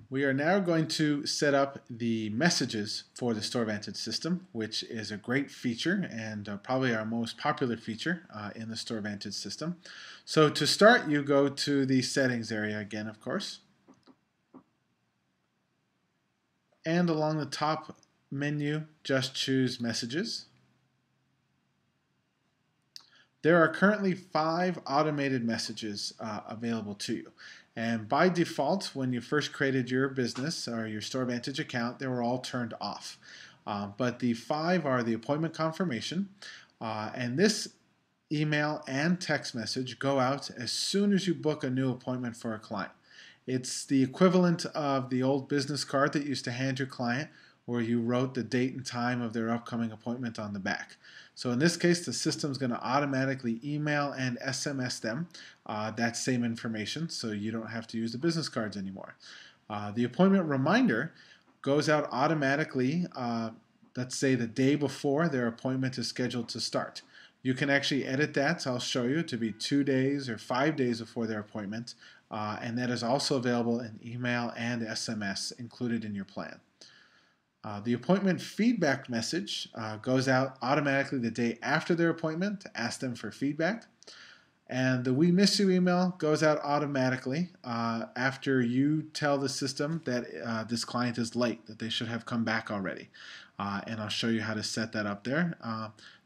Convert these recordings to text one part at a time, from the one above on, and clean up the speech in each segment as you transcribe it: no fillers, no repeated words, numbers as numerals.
We are now going to set up the messages for the Store Vantage system, which is a great feature and probably our most popular feature in the Store Vantage system. So to start, you go to the settings area again, of course. And along the top menu, just choose messages. There are currently 5 automated messages available to you. And by default, when you first created your business or your Store Vantage account, they were all turned off. But the 5 are the appointment confirmation. And this email and text message go out as soon as you book a new appointment for a client. It's the equivalent of the old business card that you used to hand your client where you wrote the date and time of their upcoming appointment on the back. So in this case, the system's going to automatically email and SMS them that same information, so you don't have to use the business cards anymore. The appointment reminder goes out automatically, let's say the day before their appointment is scheduled to start. You can actually edit that, so I'll show you, to be 2 days or 5 days before their appointment, and that is also available in email and SMS included in your plan. The appointment feedback message goes out automatically the day after their appointment to ask them for feedback. And the We Miss You email goes out automatically after you tell the system that this client is late, that they should have come back already. And I'll show you how to set that up there.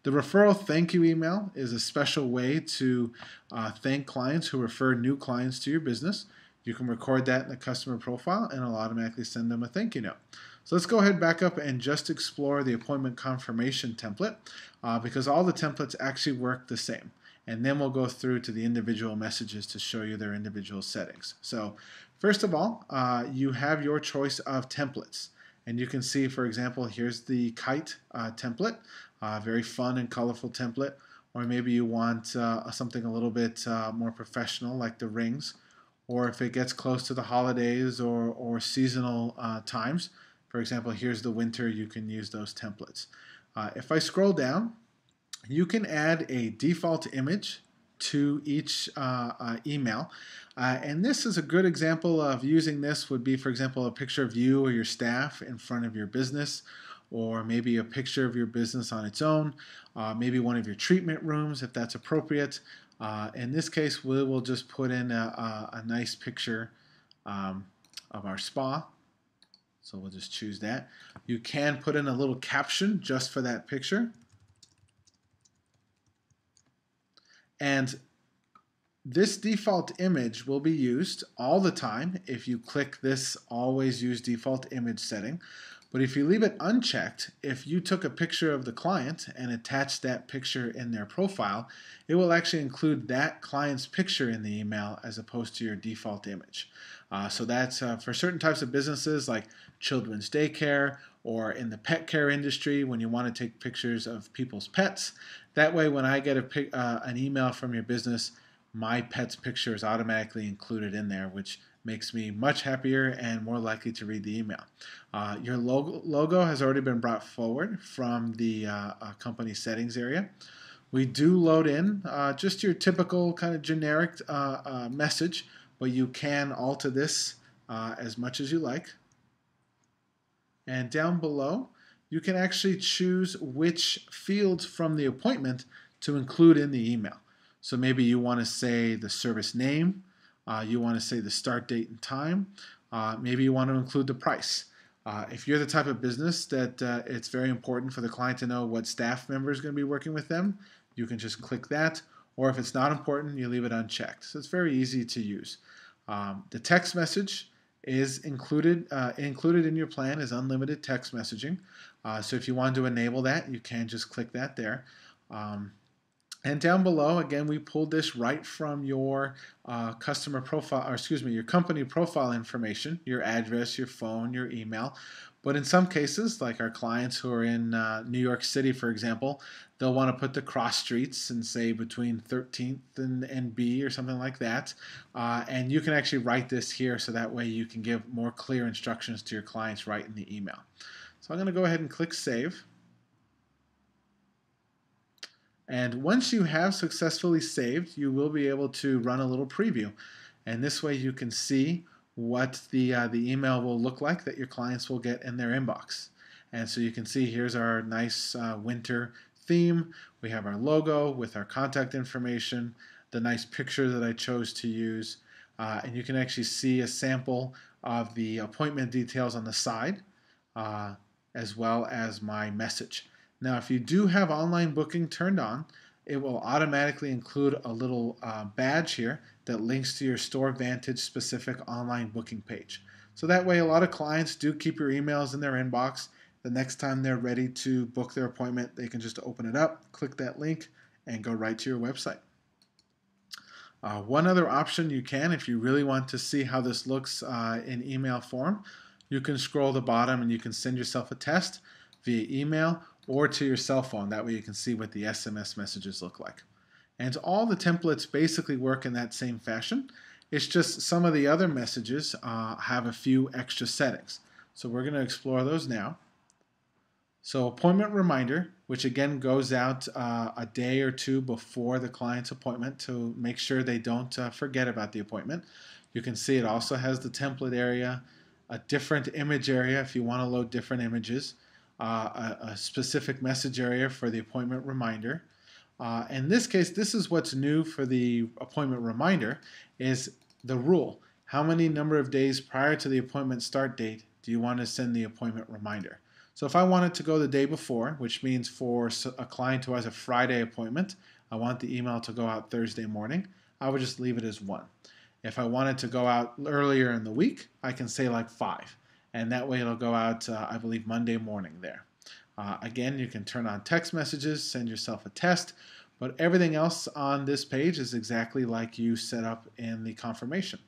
The referral thank you email is a special way to thank clients who refer new clients to your business. You can record that in the customer profile and it'll automatically send them a thank you note. So let's go ahead back up and just explore the appointment confirmation template because all the templates actually work the same. And then we'll go through to the individual messages to show you their individual settings. So first of all, you have your choice of templates. And you can see, for example, here's the kite template, very fun and colorful template. Or maybe you want something a little bit more professional like the rings. Or if it gets close to the holidays or seasonal times, for example, here's the winter, you can use those templates. If I scroll down, you can add a default image to each email. And this is a good example of using this would be, for example, a picture of you or your staff in front of your business, or maybe a picture of your business on its own, maybe one of your treatment rooms if that's appropriate. In this case, we will just put in a nice picture of our spa. So we'll just choose that. You can put in a little caption just for that picture. And this default image will be used all the time if you click this always use default image setting. But if you leave it unchecked, if you took a picture of the client and attached that picture in their profile, it will actually include that client's picture in the email as opposed to your default image. So that's for certain types of businesses like children's daycare or in the pet care industry when you want to take pictures of people's pets. That way when I get an email from your business, my pet's picture is automatically included in there, which makes me much happier and more likely to read the email. Your logo has already been brought forward from the company settings area. We do load in just your typical kind of generic message, but you can alter this as much as you like. And down below, you can actually choose which fields from the appointment to include in the email. So maybe you want to say the service name, you want to say the start date and time, maybe you want to include the price. If you're the type of business that it's very important for the client to know what staff member is going to be working with them, you can just click that. Or if it's not important, you leave it unchecked. So it's very easy to use. The text message is included in your plan is unlimited text messaging. So if you want to enable that, you can just click that there. And down below, again, we pulled this right from your customer profile, or excuse me, your company profile information, your address, your phone, your email. But in some cases, like our clients who are in New York City, for example, they'll want to put the cross streets and say between 13th and B or something like that. And you can actually write this here so that way you can give more clear instructions to your clients right in the email. So I'm going to go ahead and click Save. And once you have successfully saved, you will be able to run a little preview. And this way you can see what the email will look like that your clients will get in their inbox. And so you can see here's our nice winter theme. We have our logo with our contact information, the nice picture that I chose to use, and you can actually see a sample of the appointment details on the side, uh, as well as my message. Now, if you do have online booking turned on, it will automatically include a little badge here that links to your Store Vantage specific online booking page. So that way, a lot of clients do keep your emails in their inbox. The next time they're ready to book their appointment, they can just open it up, click that link, and go right to your website. One other option you can, if you really want to see how this looks in email form, you can scroll the bottom and you can send yourself a test via email or to your cell phone. That way you can see what the SMS messages look like. And all the templates basically work in that same fashion. It's just some of the other messages have a few extra settings. So we're going to explore those now. So appointment reminder, which again goes out a day or two before the client's appointment to make sure they don't forget about the appointment. You can see it also has the template area, a different image area if you want to load different images, a specific message area for the appointment reminder. In this case, this is what's new for the appointment reminder, is the rule. How many number of days prior to the appointment start date do you want to send the appointment reminder? So if I wanted to go the day before, which means for a client who has a Friday appointment, I want the email to go out Thursday morning, I would just leave it as 1. If I wanted to go out earlier in the week, I can say like 5. And that way it'll go out, I believe, Monday morning there. Again, you can turn on text messages, send yourself a test, but everything else on this page is exactly like you set up in the confirmation.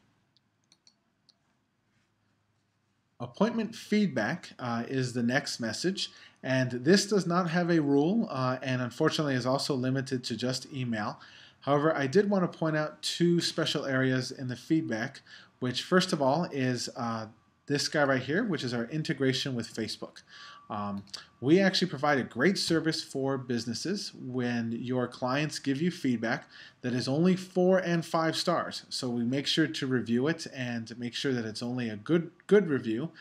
Appointment feedback is the next message, and this does not have a rule and unfortunately is also limited to just email. However, I did want to point out 2 special areas in the feedback, which first of all is this guy right here, which is our integration with Facebook. We actually provide a great service for businesses when your clients give you feedback that is only 4 and 5 stars. So we make sure to review it and make sure that it's only a good review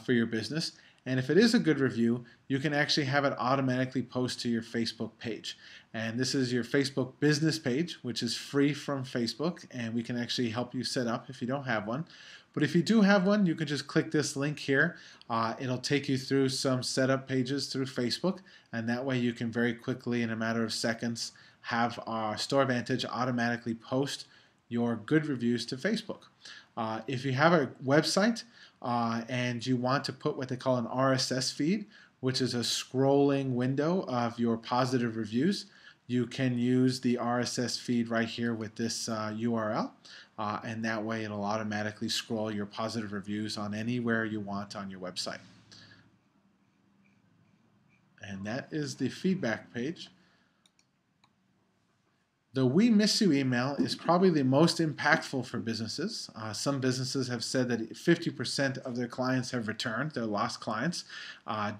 for your business. And if it is a good review, you can actually have it automatically post to your Facebook page. And this is your Facebook business page, which is free from Facebook, and we can actually help you set up if you don't have one. But if you do have one, you can just click this link here. It'll take you through some setup pages through Facebook, and that way you can very quickly, in a matter of seconds, have Store Vantage automatically post your good reviews to Facebook. If you have a website and you want to put what they call an RSS feed, which is a scrolling window of your positive reviews, you can use the RSS feed right here with this URL, and that way it'll automatically scroll your positive reviews on anywhere you want on your website. And that is the feedback page. The We Miss You email is probably the most impactful for businesses. Some businesses have said that 50% of their clients have returned, their lost clients,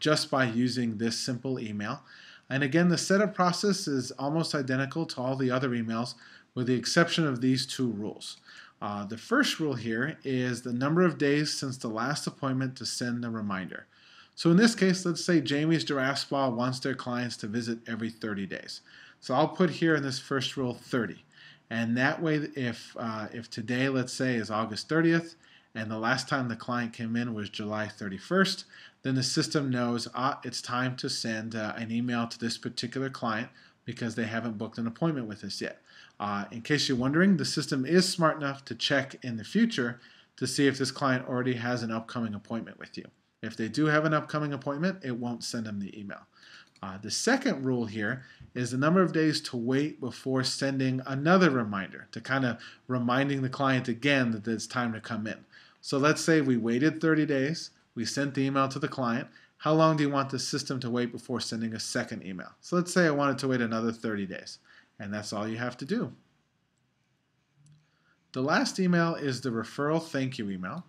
just by using this simple email. And again, the setup process is almost identical to all the other emails, with the exception of these 2 rules. The first rule here is the number of days since the last appointment to send a reminder. So in this case, let's say Jamie's Giraffe Spa wants their clients to visit every 30 days. So I'll put here in this first rule 30. And that way, if today, let's say, is August 30th, and the last time the client came in was July 31st, then the system knows it's time to send an email to this particular client because they haven't booked an appointment with us yet. In case you're wondering, the system is smart enough to check in the future to see if this client already has an upcoming appointment with you. If they do have an upcoming appointment, it won't send them the email. The second rule here is the number of days to wait before sending another reminder, to kind of reminding the client again that it's time to come in. So let's say we waited 30 days, we sent the email to the client. How long do you want the system to wait before sending a second email? So let's say I wanted to wait another 30 days, and that's all you have to do. The last email is the referral thank you email.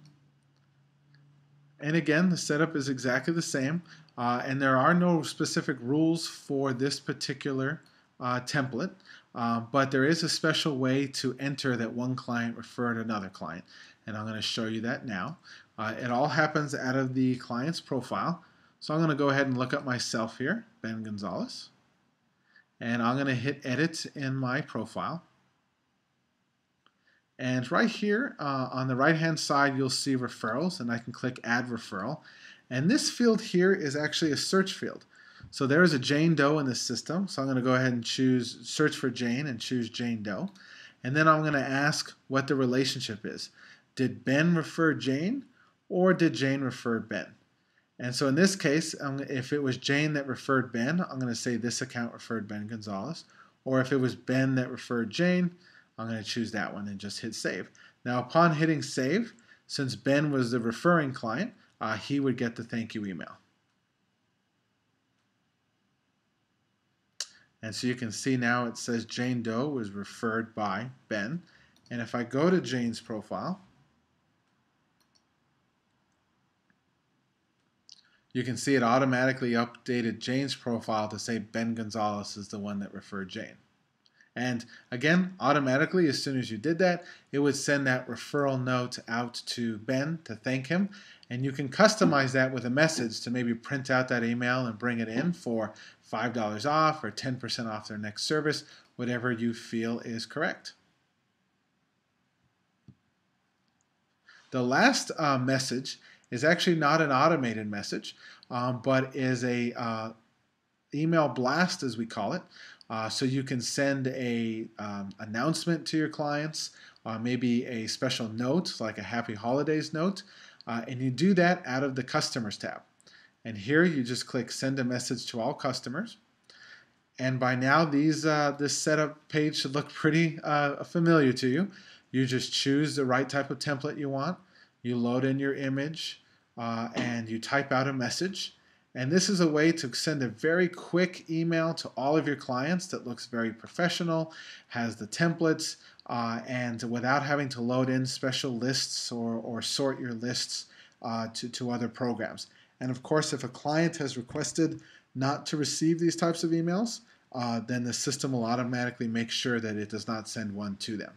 And again, the setup is exactly the same, and there are no specific rules for this particular template, but there is a special way to enter that one client referred another client, and I'm going to show you that now. It all happens out of the client's profile. So I'm going to go ahead and look up myself here, Ben Gonzalez, and I'm going to hit edit in my profile. And right here on the right hand side you'll see referrals, and I can click add referral. And this field here is actually a search field. So there is a Jane Doe in the system, so I'm going to go ahead and choose search for Jane and choose Jane Doe. And then I'm going to ask what the relationship is. Did Ben refer Jane, or did Jane refer Ben? And so in this case, if it was Jane that referred Ben, I'm going to say this account referred Ben Gonzalez. Or if it was Ben that referred Jane, I'm going to choose that one and just hit save. Now upon hitting save, since Ben was the referring client, he would get the thank you email. And so you can see now it says Jane Doe was referred by Ben. And if I go to Jane's profile, you can see it automatically updated Jane's profile to say Ben Gonzalez is the one that referred Jane. And again, automatically, as soon as you did that, it would send that referral note out to Ben to thank him. And you can customize that with a message to maybe print out that email and bring it in for $5 off or 10% off their next service, whatever you feel is correct. The last message is actually not an automated message, but is a email blast, as we call it. So you can send a announcement to your clients, maybe a special note, like a Happy Holidays note, and you do that out of the Customers tab. And here you just click Send a Message to All Customers. And by now, this setup page should look pretty familiar to you. You just choose the right type of template you want. You load in your image, and you type out a message. And this is a way to send a very quick email to all of your clients that looks very professional, has the templates, and without having to load in special lists or sort your lists to other programs. And of course, if a client has requested not to receive these types of emails, then the system will automatically make sure that it does not send one to them.